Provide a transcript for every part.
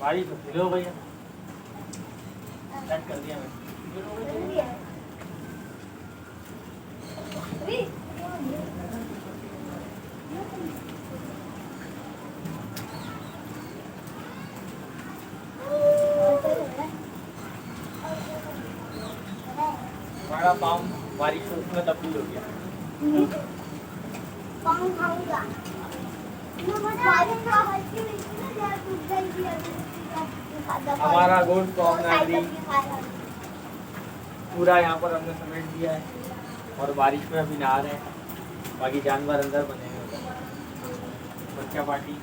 बारिश लो भैया, सेट कर दिया मैं। हमारा पाँव बारिश में तब्दील हो गया। हमारा गोट पाँव पूरा यहाँ पर हमने समेट दिया है और बारिश में अभी नहा रहे हैं। बाकी जानवर अंदर बने हैं। बच्चा पार्टी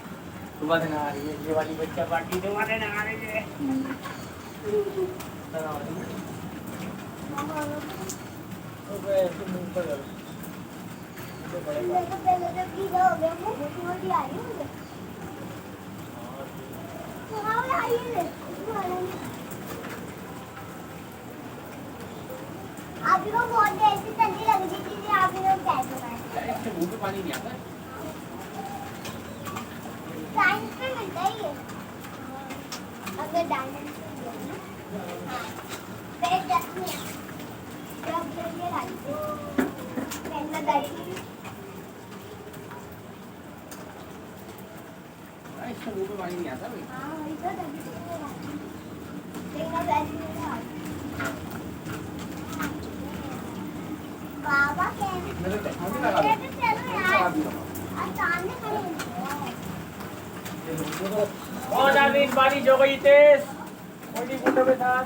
सुबह से नहा रही है। ये वाली बच्चा पार्टी सुबह से नहा रही है। आपको बहुत ऐसी ठंडी लग रही थी कि आप लोग कैसे बनाए? इससे मुंह पे पानी नहीं आता। साइंस में मिलता है ये। अगर डायमंड से लिया ना, हाँ, पेट रखने जब ये डाली पहला डाली इससे मुंह पे पानी नहीं आता भाई। हाँ वही तो डाली देखा वैसे नहीं था बाबा कहने मेरे को चलो यार आज सामने खड़े हैं और जाने बारिश हो गई तेज मोटी बूटों के साथ।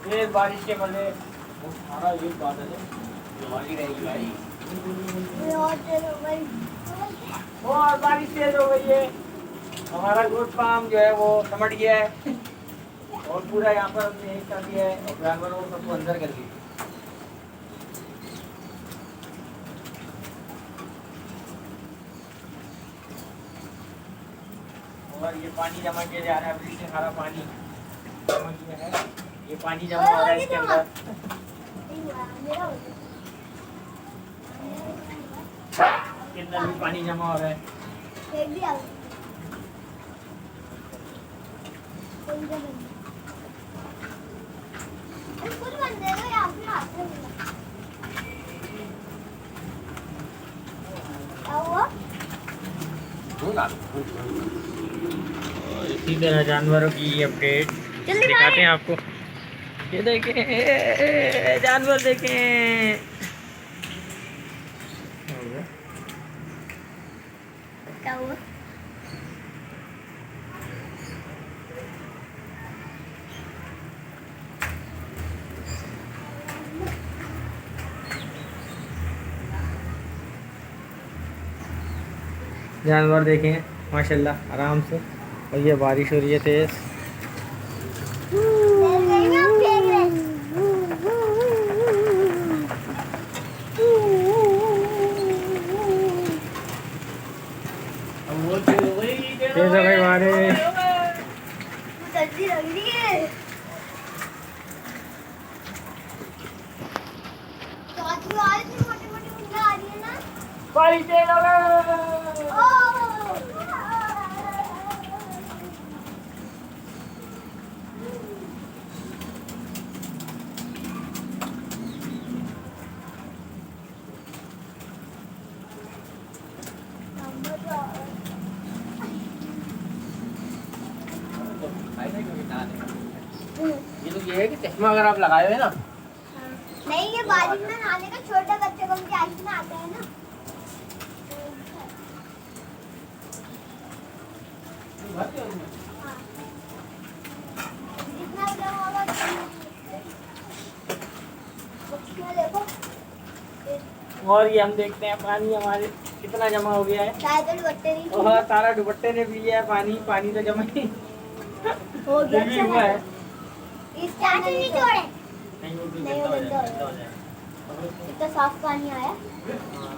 ये बारिश के मजे सारा ये बादल है हमारी रहेगी भाई। और बारिश तेज हो गई है। हमारा गोट फार्म जो है वो समट गया है और पूरा यहाँ पर हमने एक कर दिया है और जानवरों को सबको अंदर कर दिया। और ये पानी जमा किया जा रहा है। अभी से सारा पानी जमा किया है। ये पानी जमा हो रहा है इसके अंदर। इसके अंदर भी पानी जमा हो रहा है। इसी तरह जानवरों की अपडेट दिखाते हैं आपको। ये देखें जानवर देखें। जानवर देखें माशाल्लाह आराम से। और ये बारिश हो रही है तेज। तेज हो गई बारिश। बारिश तेज हो गई। ये तो ये है कि चश्मा अगर आप लगाए हुए ना। नहीं ये बारिश में नहाने का छोटे बच्चे को भी आइस में आते हैं ना। जितना बड़ा होगा देखो। और ये हम देखते हैं पानी हमारे कितना जमा हो गया है। और तारा दुपट्टे ने भी लिया है पानी। पानी तो जमा ही हो गया हुआ है। इसके आगे नहीं छोड़े। नहीं वो भी नहीं, गंदा वो हो गंदा जाएगा, हो गंदा हो जाएगा। पकड़ो इसको। इतना साफ पानी आया। हाँ।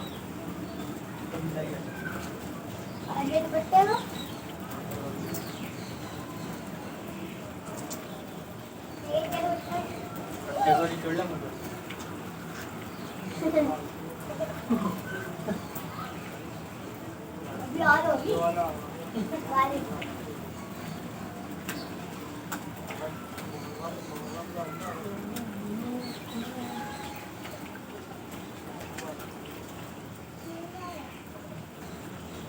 गंदा ही है। आगे दुपट्टे में ये क्या दुपट्टा? बच्चे को नहीं छोड़ना मुझे। अभी और होगी वाली।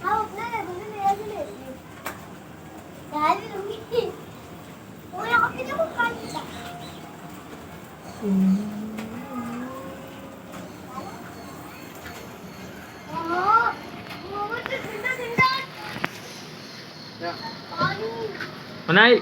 हाँ उतना ले दूँगी, मेरा भी ले लूँगी, दाल भी लूँगी। वो यहाँ पे देखो खाली था। हाँ, वो तो ठंडा ठंडा क्या? पानी। बनाई